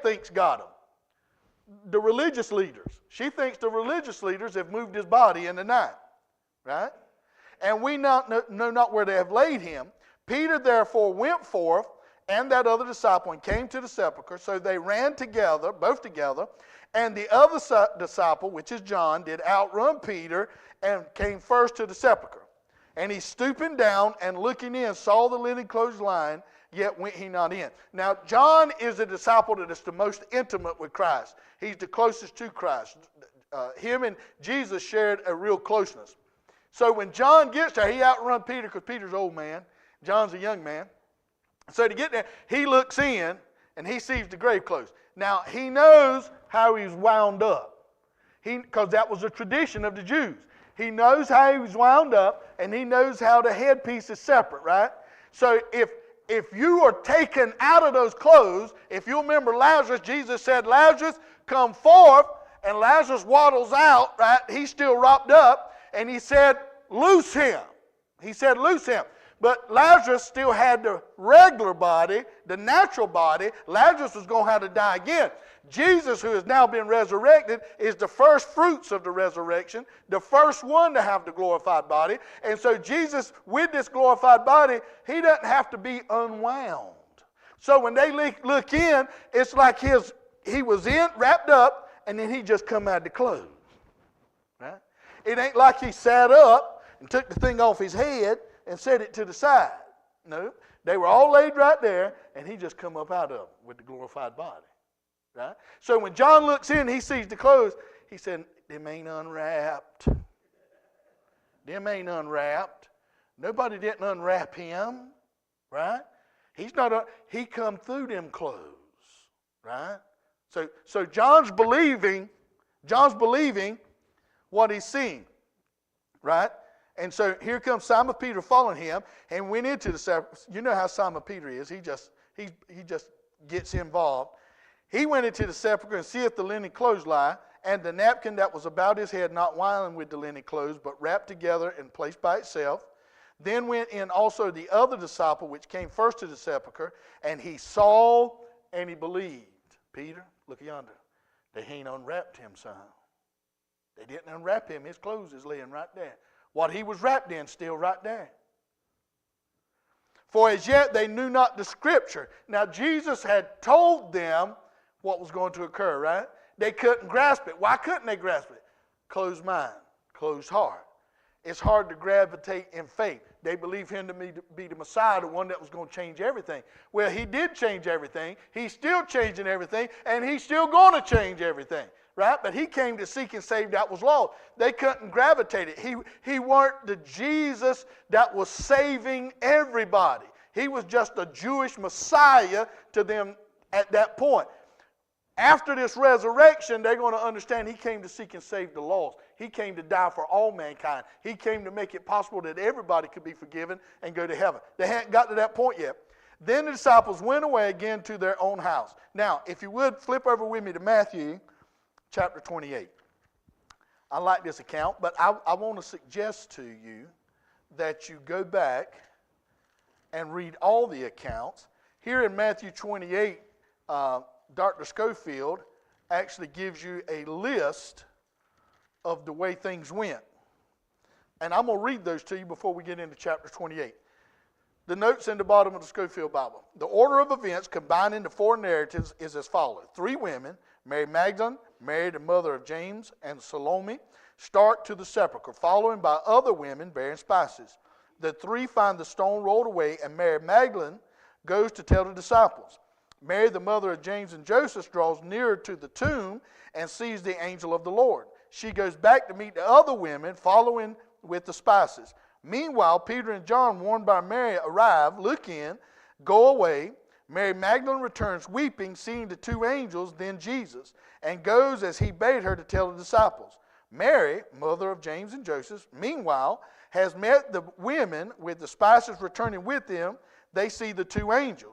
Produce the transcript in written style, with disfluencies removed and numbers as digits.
thinks got him. The religious leaders. She thinks the religious leaders have moved his body in the night. Right? And we know not where they have laid him. Peter therefore went forth, and that other disciple, and came to the sepulchre. So they ran together, both together. And the other disciple, which is John, did outrun Peter, and came first to the sepulchre. And he stooping down and looking in, saw the linen clothes lying, yet went he not in. Now, John is a disciple that is the most intimate with Christ. He's the closest to Christ. Him and Jesus shared a real closeness. So when John gets there, he outrun Peter because Peter's an old man. John's a young man. So to get there, he looks in and he sees the grave clothes. Now, he knows how he's wound up because that was a tradition of the Jews. He knows how he was wound up and he knows how the headpiece is separate, right? So if you are taken out of those clothes, if you remember Lazarus, Jesus said, Lazarus, come forth, and Lazarus waddles out, right? He's still wrapped up, and he said, loose him. He said, loose him. But Lazarus still had the regular body, the natural body. Lazarus was going to have to die again. Jesus, who has now been resurrected, is the first fruits of the resurrection, the first one to have the glorified body. And so Jesus, with this glorified body, he doesn't have to be unwound. So when they look in, it's like he was in, wrapped up, and then he just come out of the clothes. Right? It ain't like he sat up and took the thing off his head and set it to the side. No, they were all laid right there, and he just come up out of them with the glorified body. Right? So when John looks in, he sees the clothes. He said, them ain't unwrapped. Them ain't unwrapped. Nobody didn't unwrap him. Right? He come through them clothes. Right? So John's believing what he's seeing. Right? And so here comes Simon Peter following him and went into the sepulchre. You know how Simon Peter is. He just gets involved. He went into the sepulchre and seeth the linen clothes lie, and the napkin that was about his head not wound with the linen clothes, but wrapped together and placed by itself. Then went in also the other disciple, which came first to the sepulchre, and he saw and he believed. Peter, look yonder. They ain't unwrapped him, son. They didn't unwrap him. His clothes is laying right there. What he was wrapped in still right there. For as yet they knew not the Scripture. Now Jesus had told them what was going to occur, right? They couldn't grasp it. Why couldn't they grasp it? Closed mind, closed heart. It's hard to gravitate in faith. They believed him to be the Messiah, the one that was going to change everything. Well, he did change everything. He's still changing everything, and he's still going to change everything. Right? But he came to seek and save that was lost. They couldn't gravitate it. He weren't the Jesus that was saving everybody. He was just a Jewish Messiah to them at that point. After this resurrection, they're going to understand he came to seek and save the lost. He came to die for all mankind. He came to make it possible that everybody could be forgiven and go to heaven. They hadn't got to that point yet. Then the disciples went away again to their own house. Now, if you would, flip over with me to Matthew chapter 28. I like this account, but I want to suggest to you that you go back and read all the accounts. Here in Matthew 28, Dr. Schofield actually gives you a list of the way things went. And I'm going to read those to you before we get into chapter 28. The notes in the bottom of the Schofield Bible. The order of events combining the four narratives is as follows. 3 women, Mary Magdalene, Mary the mother of James, and Salome, start to the sepulchre, followed by other women bearing spices. The 3 find the stone rolled away, and Mary Magdalene goes to tell the disciples. Mary, the mother of James and Joseph, draws nearer to the tomb and sees the angel of the Lord. She goes back to meet the other women, following with the spices. Meanwhile, Peter and John, warned by Mary, arrive, look in, go away. Mary Magdalene returns weeping, seeing the 2 angels, then Jesus, and goes as he bade her to tell the disciples. Mary, mother of James and Joseph, meanwhile, has met the women with the spices returning with them. They see the 2 angels.